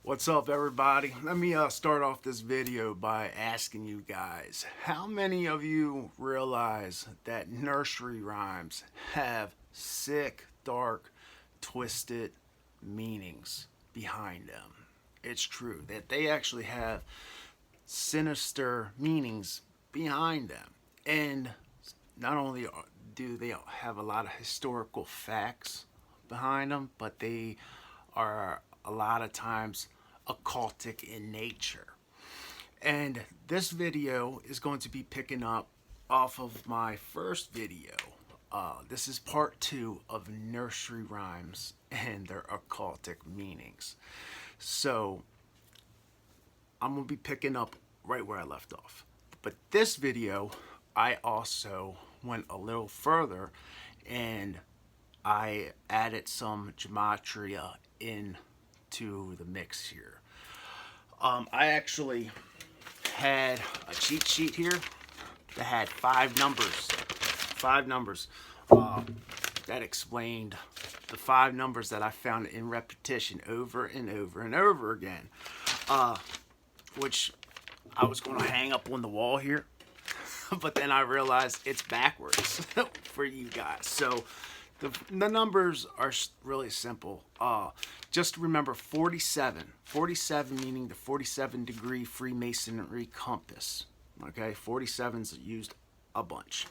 What's up, everybody? Let me start off this video by asking you guys, how many of you realize that nursery rhymes have sick, dark, twisted meanings behind them? It's true that they actually have sinister meanings behind them. And not only do they have a lot of historical facts behind them, but they are a lot of times occultic in nature. And this video is going to be picking up off of my first video. This is part 2 of nursery rhymes and their occultic meanings. So I'm going to be picking up right where I left off. But this video, I also went a little further and I added some gematria into the mix here. I actually had a cheat sheet here that had 5 numbers that explained the 5 numbers that I found in repetition over and over and over again, which I was going to hang up on the wall here, but then I realized it's backwards for you guys. So the numbers are really simple. Just remember 47. 47 meaning the 47-degree Freemasonry compass. Okay, 47's used a bunch.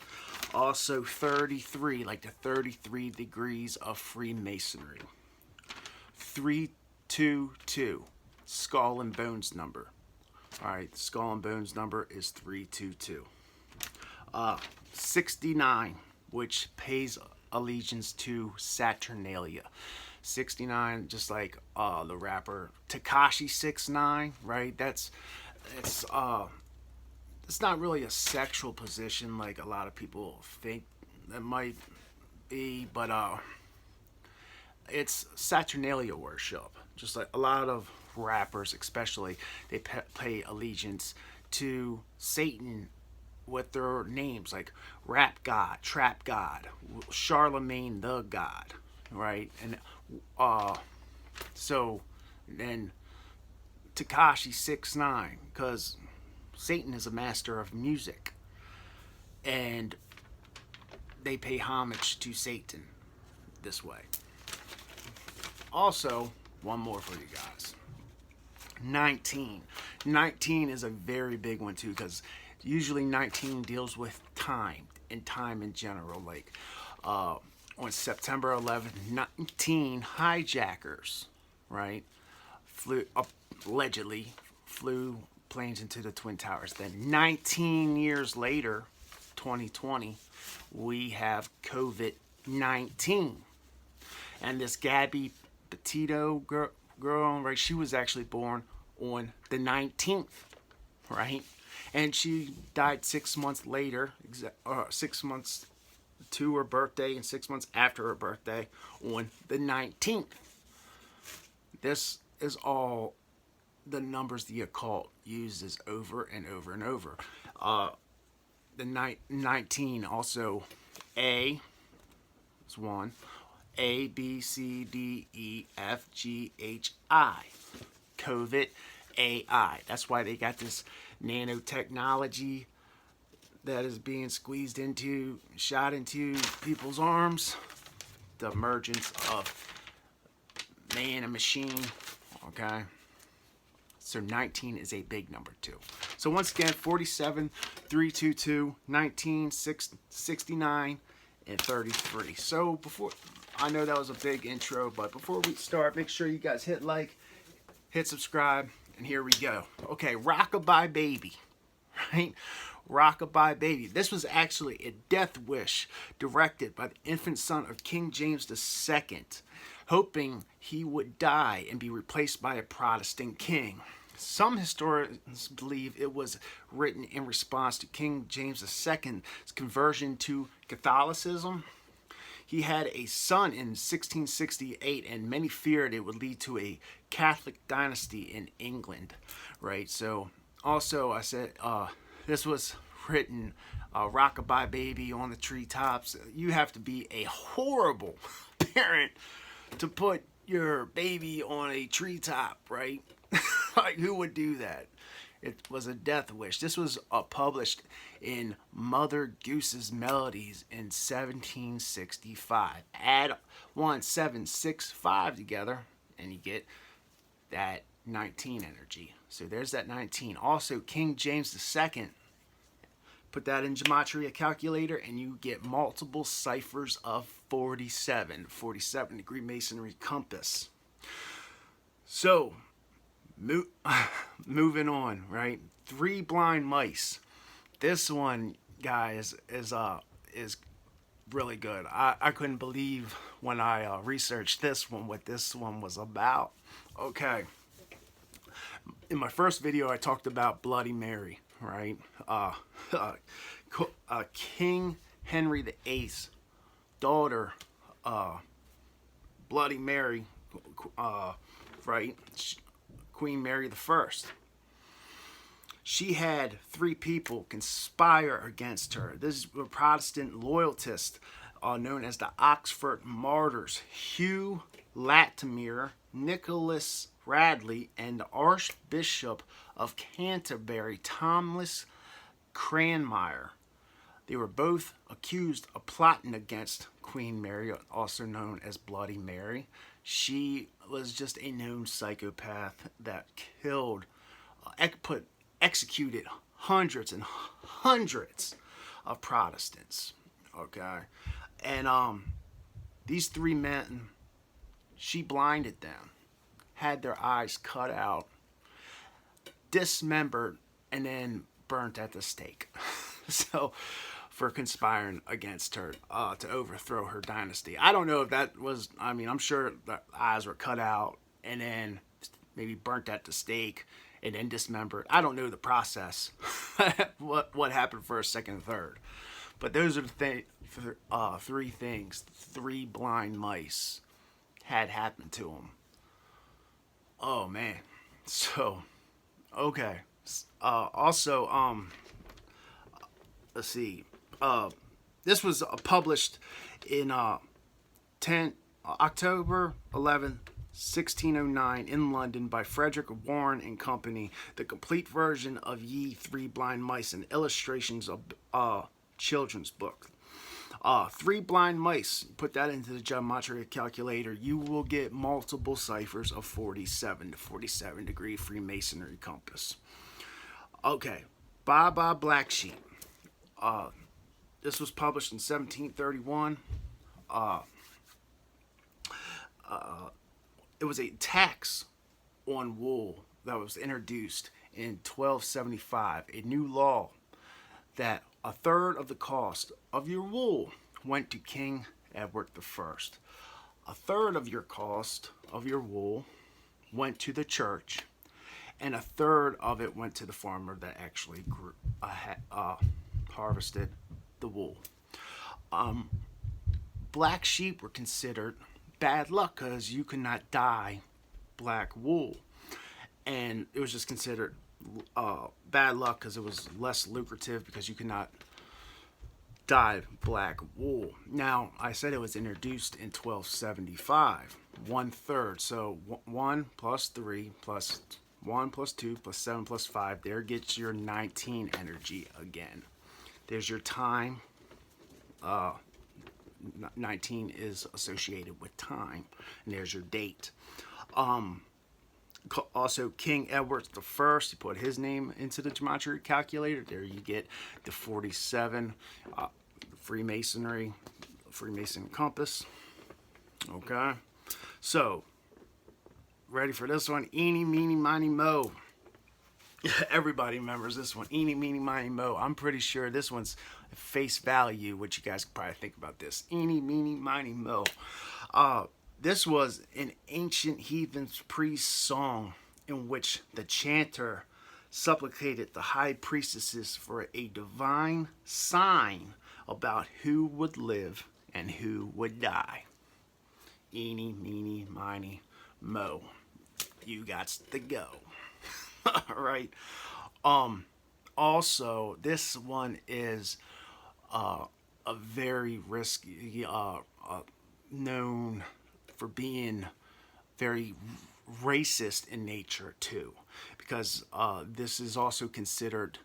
Also 33, like the 33 degrees of Freemasonry. 322, skull and bones number. Alright, the skull and bones number is 322. 69, which pays allegiance to Saturnalia. 69, just like the rapper Tekashi 6ix9ine, right? It's not really a sexual position like a lot of people think it might be, but it's Saturnalia worship. Just like a lot of rappers, especially, they pay allegiance to Satan with their names, like Rap God, Trap God, Charlemagne the God, right? And so then Tekashi 6ix9ine, because Satan is a master of music, and they pay homage to Satan this way. Also, one more for you guys. 19 is a very big one too, because usually 19 deals with time and time in general. Like on September 11th, 19 hijackers, right, allegedly flew planes into the Twin Towers. Then 19 years later, 2020, we have COVID-19. And this Gabby Petito girl, right, she was actually born on the 19th, right? And she died 6 months later, 6 months to her birthday and 6 months after her birthday on the 19th. This is all the numbers the occult uses over and over and over. The 19 also, A is 1, A, B, C, D, E, F, G, H, I. COVID, AI. That's why they got this nanotechnology that is being squeezed into, shot into people's arms. The emergence of man and machine. Okay. So 19 is a big number too. So once again, 47, 322, 19, 69, and 33. So before, I know that was a big intro, but before we start, make sure you guys hit like, hit subscribe, and here we go. Okay, Rockabye Baby, right? Rockabye Baby. This was actually a death wish directed by the infant son of King James II, hoping he would die and be replaced by a Protestant king. Some historians believe it was written in response to King James II's conversion to Catholicism. He had a son in 1668, and many feared it would lead to a Catholic dynasty in England, right? So, also, I said this was written, Rockabye Baby on the treetops. You have to be a horrible parent to put your baby on a treetop, right? Like, who would do that? It was a death wish. This was published in Mother Goose's Melodies in 1765. Add 1765 together, and you get that 19 energy. So there's that 19. Also, King James II, put that in Gematria calculator, and you get multiple ciphers of 47. 47 degree masonry compass. So, moving on, right? Three blind mice. This one, guys, is really good. I couldn't believe when I researched this one what this one was about. Okay. In my first video, I talked about Bloody Mary, right? King Henry VIII's daughter, Bloody Mary, right? Queen Mary I. She had three people conspire against her. This were Protestant loyalists known as the Oxford Martyrs: Hugh Latimer, Nicholas Radley, and the Archbishop of Canterbury, Thomas Cranmer. They were both accused of plotting against Queen Mary, also known as Bloody Mary. She was just a known psychopath that killed, executed hundreds and hundreds of Protestants. Okay, and these three men, she blinded them, had their eyes cut out, dismembered, and then burnt at the stake. So, for conspiring against her to overthrow her dynasty. I don't know if that was, I mean, I'm sure the eyes were cut out and then maybe burnt at the stake and then dismembered. I don't know the process, what happened first, second, and third. But those are the three things, three blind mice had happened to them. Oh, man. So, okay. Also, let's see. This was published in October 11th, 1609 in London by Frederick Warren and Company. The complete version of Ye Three Blind Mice and illustrations of children's book. Three blind mice. Put that into the gematria calculator. You will get multiple ciphers of 47 to 47 degree Freemasonry compass. Okay, Baba Black Sheep. This was published in 1731. It was a tax on wool that was introduced in 1275. A new law that a third of the cost of your wool went to King Edward I. A third of your cost of your wool went to the church, and a third of it went to the farmer that actually harvested the wool. Black sheep were considered bad luck because you could not dye black wool, and it was just considered bad luck because it was less lucrative because you could not dye black wool. Now, I said it was introduced in 1275, 1/3. So 1 plus 3 plus 1 plus 2 plus 7 plus 5, there gets your 19 energy again. There's your time. 19 is associated with time. And there's your date. Also, King Edward I, you put his name into the gematria calculator. There you get the 47 Freemasonry, Freemason compass. Okay. So, ready for this one? Eeny, meeny, miny, mo. Everybody remembers this one. Eeny, meeny, miny, mo. I'm pretty sure this one's face value, which you guys could probably think about this. Eeny, meeny, miny, mo. This was an ancient heathen priest song in which the chanter supplicated the high priestesses for a divine sign about who would live and who would die. Eeny, meeny, miny, mo. You got to go. All right. Also, this one is a very risky, known for being very racist in nature too, because this is also considered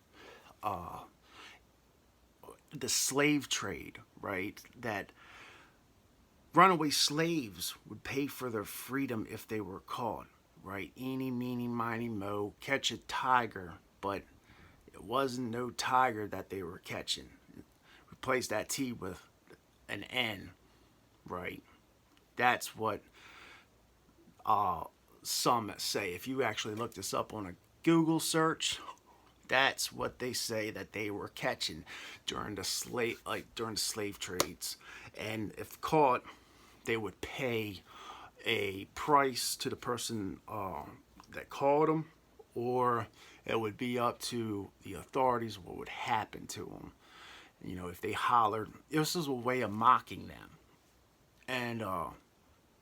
the slave trade, right? That runaway slaves would pay for their freedom if they were caught, right? Eeny, meeny, miny, mo, catch a tiger, but it wasn't no tiger that they were catching. Replace that T with an N, right? That's what some say. If you actually look this up on a Google search, that's what they say that they were catching during the slave trades. And if caught, they would pay a price to the person that caught them, or it would be up to the authorities what would happen to them. You know, if they hollered, this was a way of mocking them. And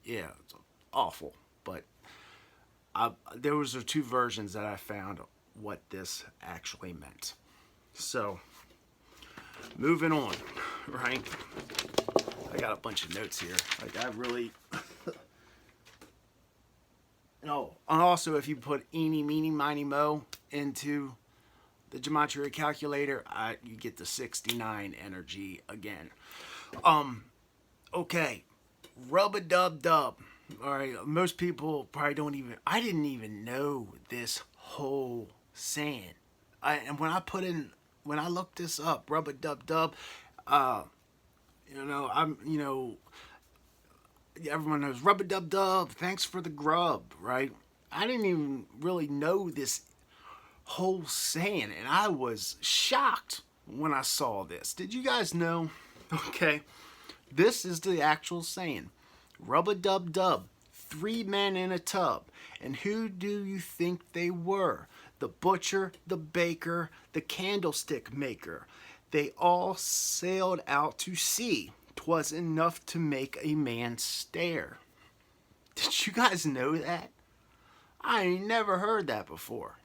yeah, it's awful. But there was two versions that I found what this actually meant. So, moving on, right? I got a bunch of notes here. Like, I really... Oh, and also if you put eeny, meeny, miny, mo into the gematria calculator, you get the 69 energy again. Okay, Rubadubdub. All right, most people probably don't even... I didn't even know this whole saying. And when I looked this up, Rubadubdub, everyone knows Rubadubdub, thanks for the grub, right? I didn't even really know this whole saying, and I was shocked when I saw this. Did you guys know? Okay, this is the actual saying. Rubadubdub, 3 men in a tub. And who do you think they were? The butcher, the baker, the candlestick maker. They all sailed out to sea. 'Twas enough to make a man stare. Did you guys know that? I ain't never heard that before.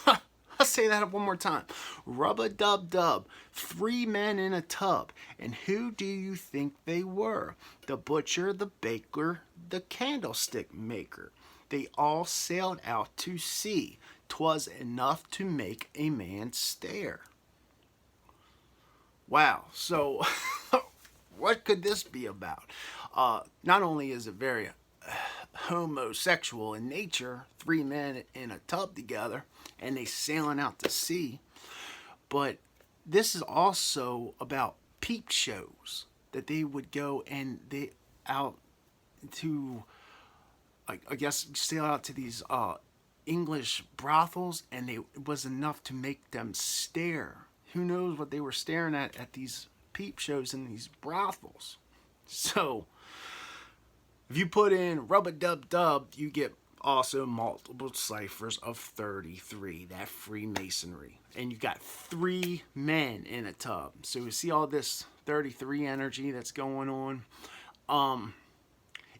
I'll say that one more time. Rubadubdub, 3 men in a tub. And who do you think they were? The butcher, the baker, the candlestick maker. They all sailed out to sea. 'Twas enough to make a man stare. Wow, so what could this be about? Not only is it very homosexual in nature, 3 men in a tub together, and they sailing out to sea, but this is also about peep shows that they would go and they out to, I guess, sail out to these English brothels, and it was enough to make them stare. Who knows what they were staring at these peep shows in these brothels. So if you put in Rubadubdub, you get also multiple ciphers of 33, that Freemasonry. And you got 3 men in a tub. So you see all this 33 energy that's going on.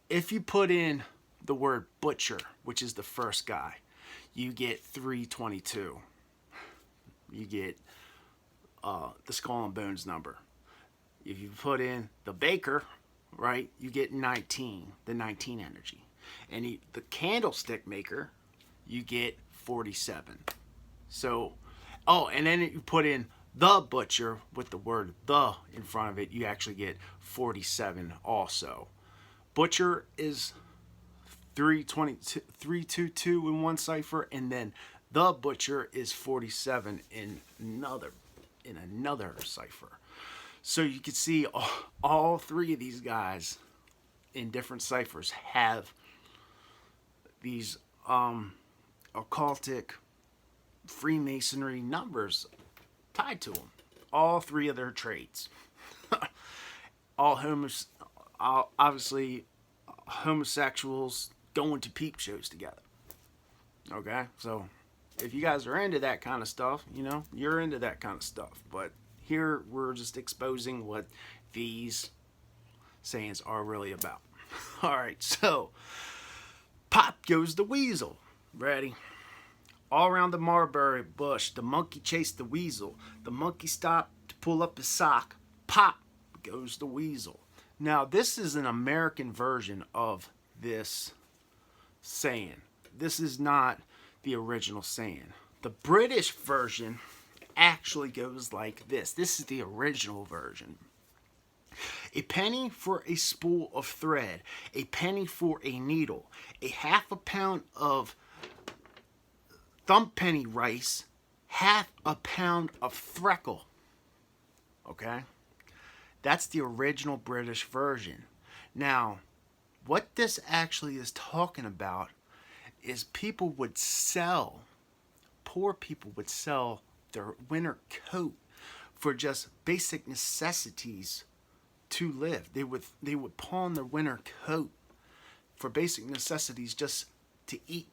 If you put in the word butcher, which is the first guy, you get 322. You get the skull and bones number. If you put in the baker, right, you get 19, the 19 energy. And the candlestick maker, you get 47. So, and then you put in the butcher with the word the in front of it, you actually get 47 also. Butcher is 322 in one cipher, and then the butcher is 47 in another cipher. So you can see all 3 of these guys in different ciphers have these occultic Freemasonry numbers tied to them. All 3 of their traits. Obviously homosexuals going to peep shows together. Okay, so if you guys are into that kind of stuff, you're into that kind of stuff. But here we're just exposing what these sayings are really about. All right, so pop goes the weasel. Ready? All around the mulberry bush, the monkey chased the weasel. The monkey stopped to pull up his sock. Pop goes the weasel. Now, this is an American version of this saying. this is not the original saying. The British version actually goes like this. This is the original version. A penny for a spool of thread, a penny for a needle, a half a pound of thumppenny rice, half a pound of threckle. Okay? That's the original British version. Now, what this actually is talking about is people would sell, poor people would sell their winter coat for just basic necessities to live. They would pawn their winter coat for basic necessities just to eat.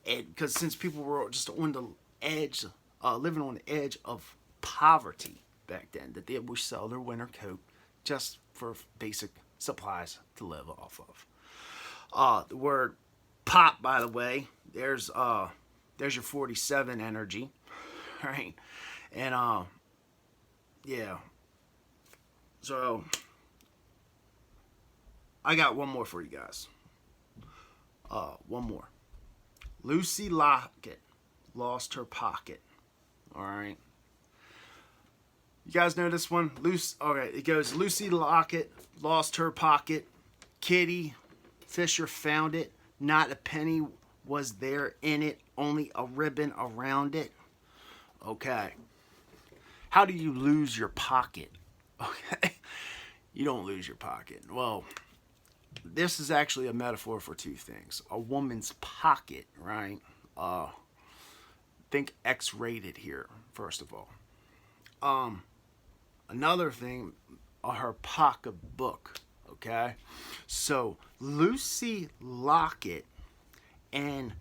And because since people were just on the edge, living on the edge of poverty back then, that they would sell their winter coat just for basic supplies to live off of. The word pop, by the way, there's your 47 energy, right? And yeah. So I got one more for you guys. One more. Lucy Lockett lost her pocket. All right. You guys know this one? Okay, it goes, Lucy Lockett lost her pocket. Kitty Fisher found it. Not a penny was there in it, only a ribbon around it. Okay. How do you lose your pocket? Okay. You don't lose your pocket. Well, this is actually a metaphor for two things. A woman's pocket, right? Think X-rated here, first of all. Another thing, her pocketbook, okay? So, Lucy Lockett and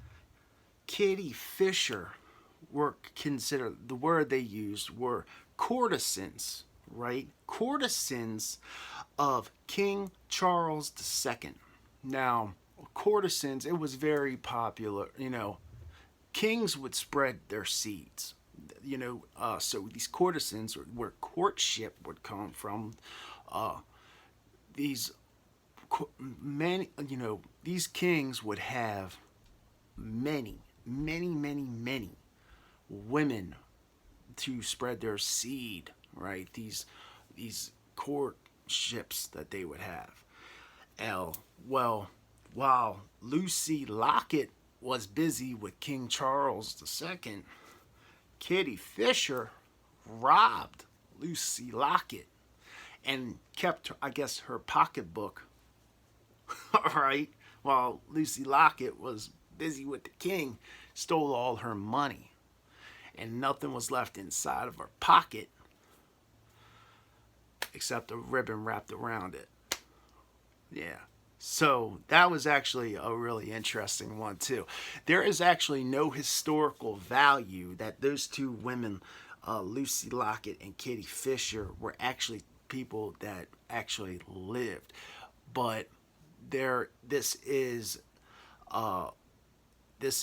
Kitty Fisher were considered, the word they used were courtesans, right? Courtesans of King Charles II. Now, courtesans, it was very popular, kings would spread their seeds, so these courtesans, where courtship would come from, these kings would have many women to spread their seed, right? These courtships that they would have. Well, while Lucy Lockett was busy with King Charles II, Kitty Fisher robbed Lucy Lockett and kept, I guess, her pocketbook, all right, while Lucy Lockett was busy with the king, stole all her money, and nothing was left inside of her pocket except a ribbon wrapped around it. Yeah. So that was actually a really interesting one too. There is actually no historical value that those two women, Lucy Lockett and Kitty Fisher, were actually people that actually lived. But this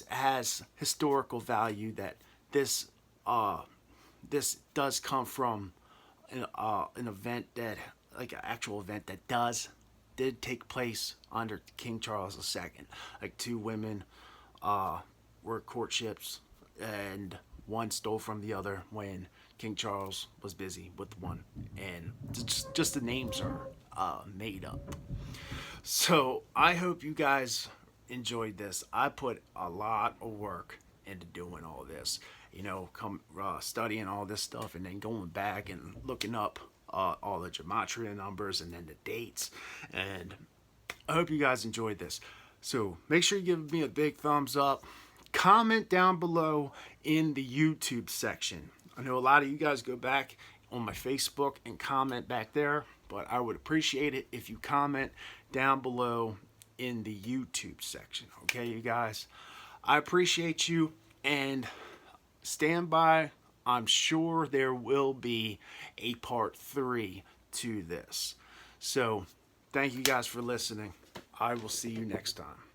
has historical value, that this does come from an event, that like an actual event that did take place under King Charles II. Like two women were courtships, and one stole from the other when King Charles was busy with one, and just the names are made up. So I hope you guys enjoyed this. I put a lot of work into doing all this, studying all this stuff, and then going back and looking up all the gematria numbers and then the dates. And I hope you guys enjoyed this. So make sure you give me a big thumbs up. Comment down below in the YouTube section. I know a lot of you guys go back on my Facebook and comment back there, but I would appreciate it if you comment down below in the YouTube section. Okay, you guys? I appreciate you, and stand by. I'm sure there will be a part 3 to this. So, thank you guys for listening. I will see you next time.